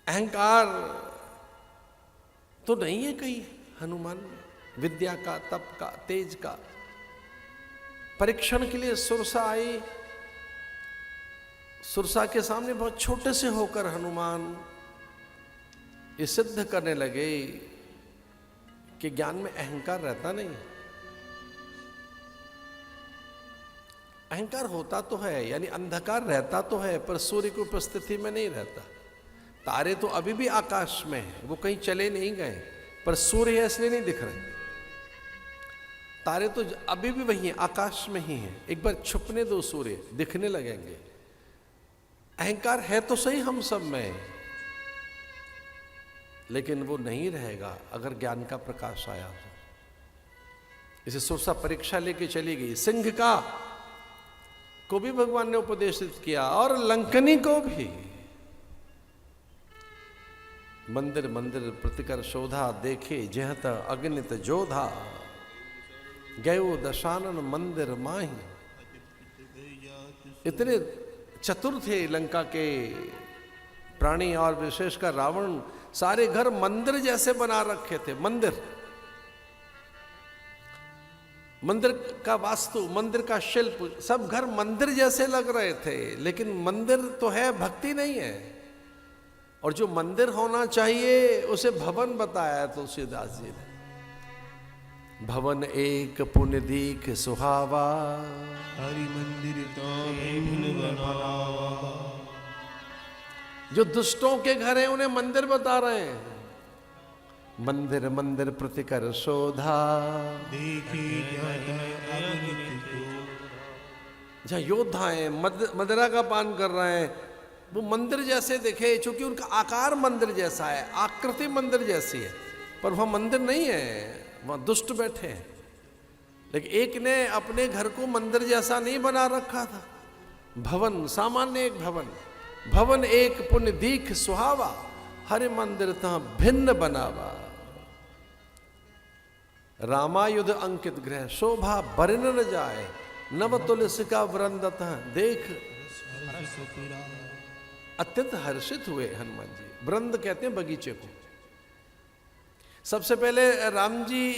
अहंकार तो नहीं है कहीं हनुमान में, विद्या का, तप का, तेज का। परीक्षण के लिए सुरसा आई, सुरसा के सामने बहुत छोटे से होकर हनुमान ये सिद्ध करने लगे कि ज्ञान में अहंकार रहता नहीं। अहंकार होता तो है, यानी अंधकार रहता तो है, पर सूर्य की उपस्थिति में नहीं रहता। तारे तो अभी भी आकाश में हैं, वो कहीं चले नहीं गए, पर सूर्य इसलिए नहीं दिख रहे। तारे तो अभी भी वही हैं, आकाश में ही हैं। एक बार छुपने दो, सूर्य दिखने लगेंगे। अहंकार है तो सही हम सब में, लेकिन वो नहीं रहेगा अगर ज्ञान का प्रकाश आया हो। इसे सुरसा परीक्षा लेके चली गई। सिंह को भी भगवान ने उपदेशित किया और लंकनी को भी। मंदिर मंदिर प्रतिकर शोधा, देखे जहत अगणित जोधा, गयो दशानन मंदिर माही। इतने चतुर थे लंका के प्राणी, और विशेषकर रावण। सारे घर मंदिर जैसे बना रखे थे। मंदिर का वास्तु, मंदिर का शिल्प, सब घर मंदिर जैसे लग रहे थे। लेकिन मंदिर तो है, भक्ति नहीं है। और जो मंदिर होना चाहिए उसे भवन बताया तुलसीदास जी ने। भवन एक पुण्य दीख सुहावा, हरि मंदिर तो भूल बनावा। जो दुष्टों के घर हैं उन्हें मंदिर बता रहे हैं। मंदिर मंदिर प्रतिकर शोधा, देखी जहाँ योद्धा हैं, मदिरा का पान कर रहे हैं, वो मंदिर जैसे दिखे, क्योंकि उनका आकार मंदिर जैसा है, आकृति मंदिर जैसी है। पर वह मंदिर नहीं है, वहां दुष्ट बैठे हैं। लेकिन एक ने अपने घर को मंदिर जैसा नहीं बना रखा था। भवन सामान्य एक भवन, भवन एक पुण्य दीख सुहावा, हरि मंदिर तहाँ भिन्न बनावा। रामायुध अंकित गृह, शोभा बरन न जाए, नव तुलसी का वृंद देख। अत्यंत हर्षित हुए हनुमान जी। वृंद कहते हैं बगीचे को। सबसे पहले राम जी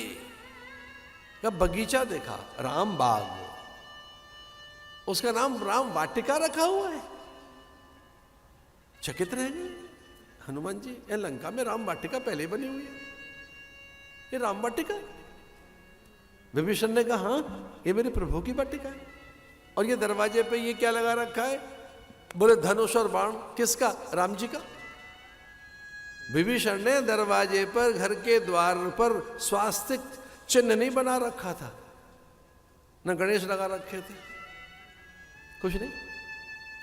का बगीचा देखा, राम बाग, उसका नाम राम वाटिका रखा हुआ है। चकित रह गए हनुमान जी, यह लंका में राम वाटिका पहले बनी हुई है, ये राम वाटिका। विभीषण ने कहा हाँ ये मेरे प्रभु की वाटिका है। और ये दरवाजे पे ये क्या लगा रखा है? बोले धनुष और बाण। किसका? राम जी का। विभीषण ने दरवाजे पर, घर के द्वार पर स्वास्तिक चिन्ह नहीं बना रखा था, न गणेश लगा रखे थे, कुछ नहीं,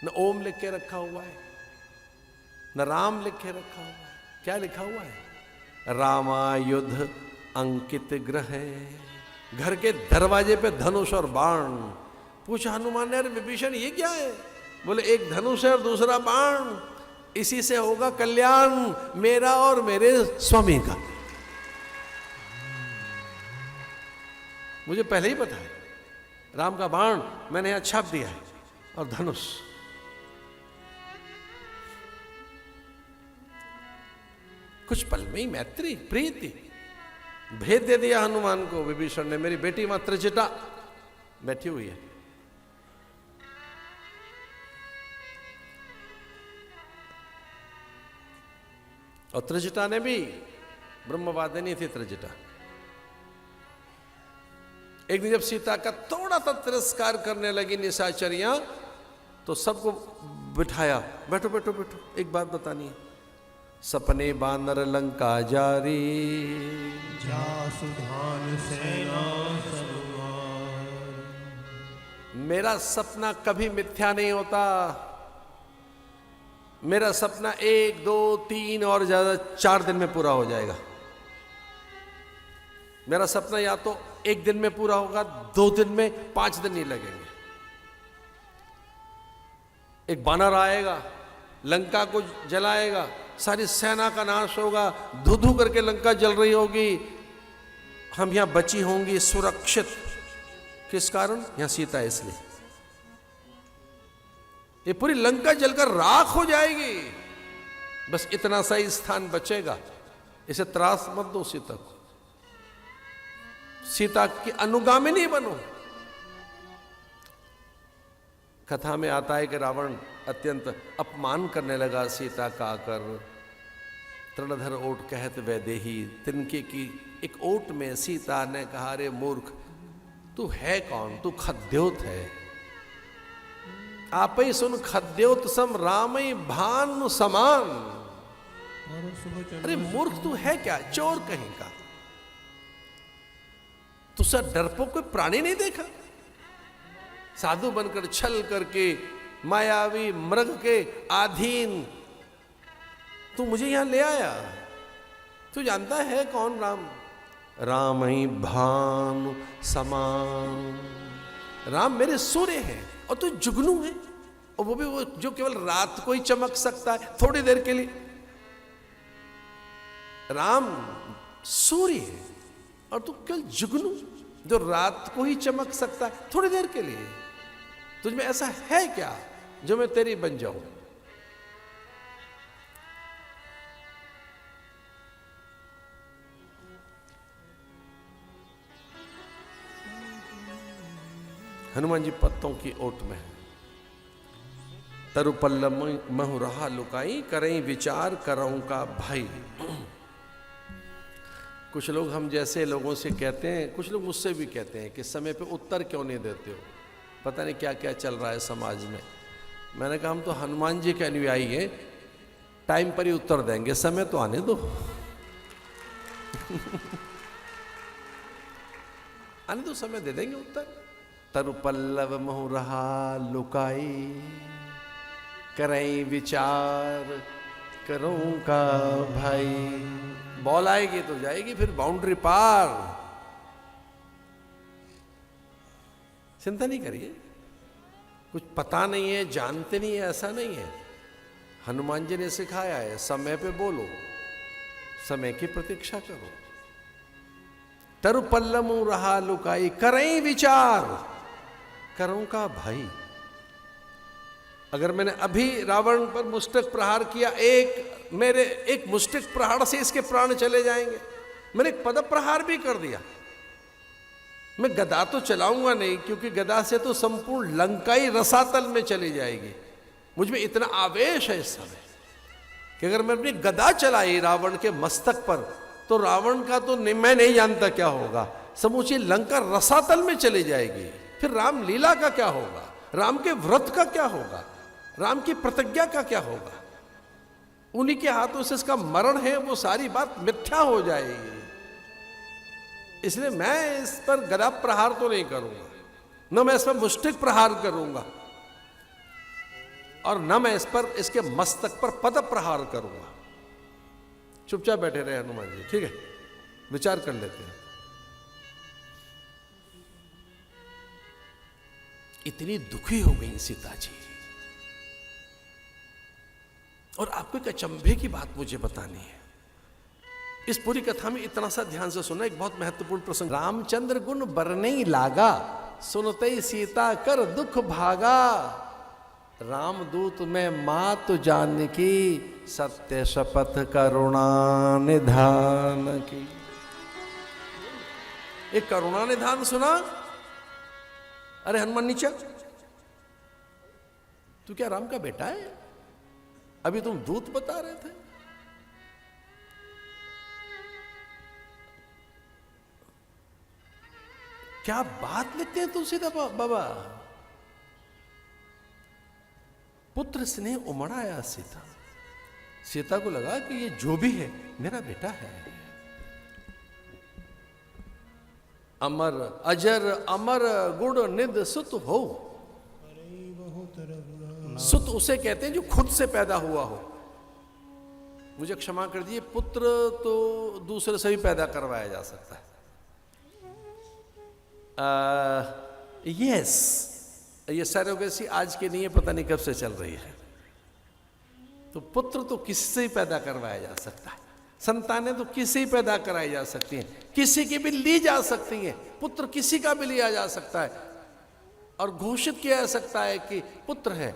न ओम लिख के रखा हुआ है, न राम लिख के रखा हुआ है। क्या लिखा हुआ है? रामायुध अंकित गृह। घर के दरवाजे पे धनुष और बाण। पूछा हनुमान ने, अरे विभीषण ये क्या है? बोले एक धनुष है और दूसरा बाण, इसी से होगा कल्याण मेरा और मेरे स्वामी का। मुझे पहले ही पता है, राम का बाण मैंने यहां छाप दिया है और धनुष। कुछ पल में ही मैत्री, प्रीति, भेद दे दिया हनुमान को विभीषण ने। मेरी बेटी मां त्रिजटा बैठी हुई है, और त्रिजटा ने भी, ब्रह्मवादिनी थी त्रिजटा। एक दिन जब सीता का थोड़ा सा तिरस्कार करने लगी निशाचरियां, तो सबको बिठाया, बैठो बैठो बैठो, एक बात बतानी है। सपने बानर लंका जारी, जासुधान सेना मेरा सपना कभी मिथ्या नहीं होता। मेरा सपना 1, 2, 3 और ज्यादा 4 दिन में पूरा हो जाएगा। मेरा सपना या तो 1 दिन में पूरा होगा, 2 दिन में, 5 दिन नहीं लगेंगे। एक बानर आएगा, लंका को जलाएगा, सारी सेना का नाश होगा, धू धू करके लंका जल रही होगी, हम यहां बची होंगी सुरक्षित। किस कारण? यहां सीता है इसलिए। ये पूरी लंका जलकर राख हो जाएगी। बस इतना सा ही स्थान बचेगा, इसे त्रास मत दो सीता को, सीता की अनुगामिनी बनो। कथा में आता है कि रावण अत्यंत अपमान करने लगा सीता का आकर। तृणधर ओट कहत वैदेही, तिनके की एक ओट में सीता ने कहा, रे मूर्ख, तू है कौन? तू खद्योत है। आप ही सुन खद्योत सम रामई भानु समान। अरे मूर्ख, तू है क्या? चोर कहीं का। तुझसे डरपोक कोई प्राणी नहीं देखा? साधु बनकर छल करके मायावी मृग के अधीन तू मुझे यहां ले आया। तू जानता है कौन राम? राम ही भानु समान। राम मेरे सूर्य है और तू जुगनू है, और वो भी वो जो केवल रात को ही चमक सकता है थोड़ी देर के लिए। राम सूर्य है और तू केवल जुगनू जो रात को ही चमक सकता है थोड़ी देर के लिए। तुझमें ऐसा है क्या जो मैं तेरी बन जाऊं? हनुमान जी पत्तों की ओट में है। तरुपल्लम महु रहा लुकाई, करई विचार करऊं का भाई। कुछ लोग हम जैसे लोगों से कहते हैं, कुछ लोग मुझसे भी कहते हैं कि समय पे उत्तर क्यों नहीं देते हो, पता नहीं क्या क्या चल रहा है समाज में। मैंने कहा हम तो हनुमान जी के अनुयायी हैं, टाइम पर ही उत्तर देंगे, समय तो आने दो। आने दो, समय दे देंगे उत्तर। तरुपल्लव महु रहा लुकाई, करई विचार करूं का भाई। बॉल आएगी तो जाएगी फिर बाउंड्री पार। चिंता नहीं करिए, कुछ पता नहीं है, जानते नहीं है, ऐसा नहीं है। हनुमान जी ने सिखाया है, समय पे बोलो, समय की प्रतीक्षा करो। तरुपल्लमु रहा लुकाई, करई विचार करूं का भाई। अगर मैंने अभी रावण पर मुष्टक प्रहार किया, मेरे एक मुष्टक प्रहार से इसके प्राण चले जाएंगे। मैंने एक पद प्रहार भी कर दिया, मैं गदा तो चलाऊंगा नहीं, क्योंकि गदा से तो संपूर्ण लंका ही रसातल में चली जाएगी। मुझ में इतना आवेश है इस समय कि अगर मैं अपनी गदा चलाई रावण के मस्तक पर, तो रावण का तो मैं नहीं जानता क्या होगा, समूची लंका रसातल में चली जाएगी। फिर राम लीला का क्या होगा, राम के व्रत का क्या होगा, राम की प्रतिज्ञा का क्या होगा? उन्हीं के हाथों से इसका मरण है, वो सारी बात मिथ्या हो जाएगी। इसलिए मैं इस पर गदा प्रहार तो नहीं करूंगा, न मैं इस पर मुष्टिक प्रहार करूंगा, और न मैं इस पर इसके मस्तक पर पद प्रहार करूंगा। चुपचाप बैठे रहे हनुमान जी, ठीक है, विचार कर लेते हैं। इतनी दुखी हो गई सीता जी, और आपको एक अचंभे की बात मुझे बतानी है। इस पूरी कथा में इतना सा ध्यान से सुना, एक बहुत महत्वपूर्ण प्रसंग। रामचंद्र गुण बरनई लागा, सुनते सीता कर दुख भागा। रामदूत में मात जानकी, सत्य शपथ करुणा निधान की। एक करुणा निधान सुना। अरे हनुमान नीचे, तू क्या राम का बेटा है? अभी तुम दूत बता रहे थे। क्या बात लिखते हैं तुलसीदास बाबा। पुत्र स्नेह उमड़ा आया सीता। सीता को लगा कि ये जो भी है मेरा बेटा है। अमर अजर अमर गुण निध सुत हो। सुत उसे कहते हैं जो खुद से पैदा हुआ हो। मुझे क्षमा कर दीजिए, पुत्र तो दूसरे से भी पैदा करवाया जा सकता है। यस, ये सरोगेसी आज की नहीं है, पता नहीं कब से चल रही है। तो पुत्र तो किसी से ही पैदा करवाया जा सकता है, संतानें तो किसी ही पैदा कराई जा सकती हैं, किसी की भी ली जा सकती हैं। पुत्र किसी का भी लिया जा सकता है और घोषित किया जा सकता है कि पुत्र है।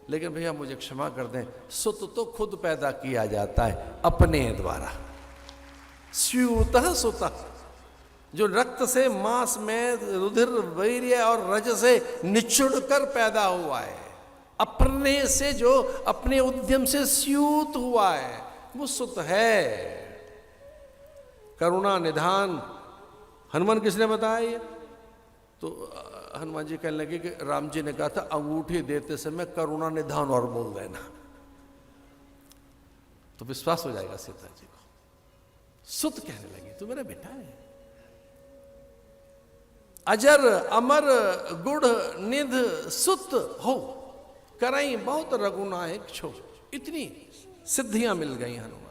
लेकिन भैया मुझे क्षमा कर दें, सुत तो खुद पैदा किया जाता है अपने द्वारा। स्यूतः सुतः, जो रक्त से, मांस में, रुधिर, वीर्य और रज से निचुड़कर पैदा हुआ है, अपने से, जो अपने उद्यम से स्यूत हुआ है, वो सुत है। करुणा निधान हनुमान किसने बताया ये? तो हनुमान जी कहने लगे कि राम जी ने कहा था अंगूठी देते समय करुणा निधान और बोल देना, तो विश्वास हो जाएगा सीता जी को। सुत कहने लगी, तू मेरा बेटा है। अजर अमर गुढ़ निध सुत हो, करई बहुत रघुनायक छो। इतनी सिद्धियां मिल गई हनुमान।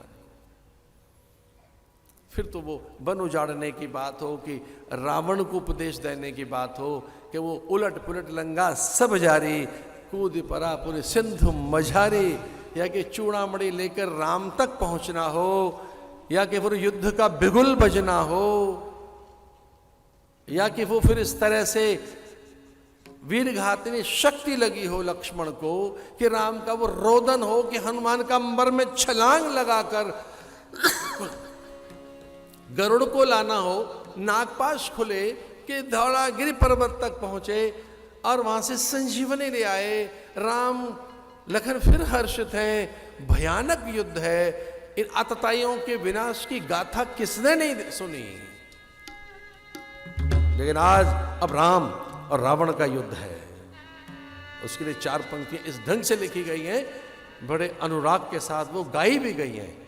फिर तो वो वन उजाड़ने की बात हो, कि रावण को उपदेश देने की बात हो, कि वो उलट पुलट लंगा सब जारी, कूद परा पूरे सिंधु मझारी, या कि चूड़ामणि लेकर राम तक पहुंचना हो, या कि फिर युद्ध का बिगुल बजना हो, या कि वो फिर इस तरह से वीरघातिनी शक्ति लगी हो लक्ष्मण को, कि राम का वो रोदन हो, कि हनुमान का अंबर में छलांग लगाकर गरुड़ को लाना हो, नागपाश खुले कि धौलागिरी पर्वत तक पहुंचे और वहां से संजीवनी ले आए। राम लखन फिर हर्षित है, भयानक युद्ध है। इन आतताइयों के विनाश की गाथा किसने नहीं सुनी? लेकिन आज अब राम और रावण का युद्ध है। उसके लिए 4 पंक्तियां इस ढंग से लिखी गई हैं, बड़े अनुराग के साथ वो गाई भी गई हैं।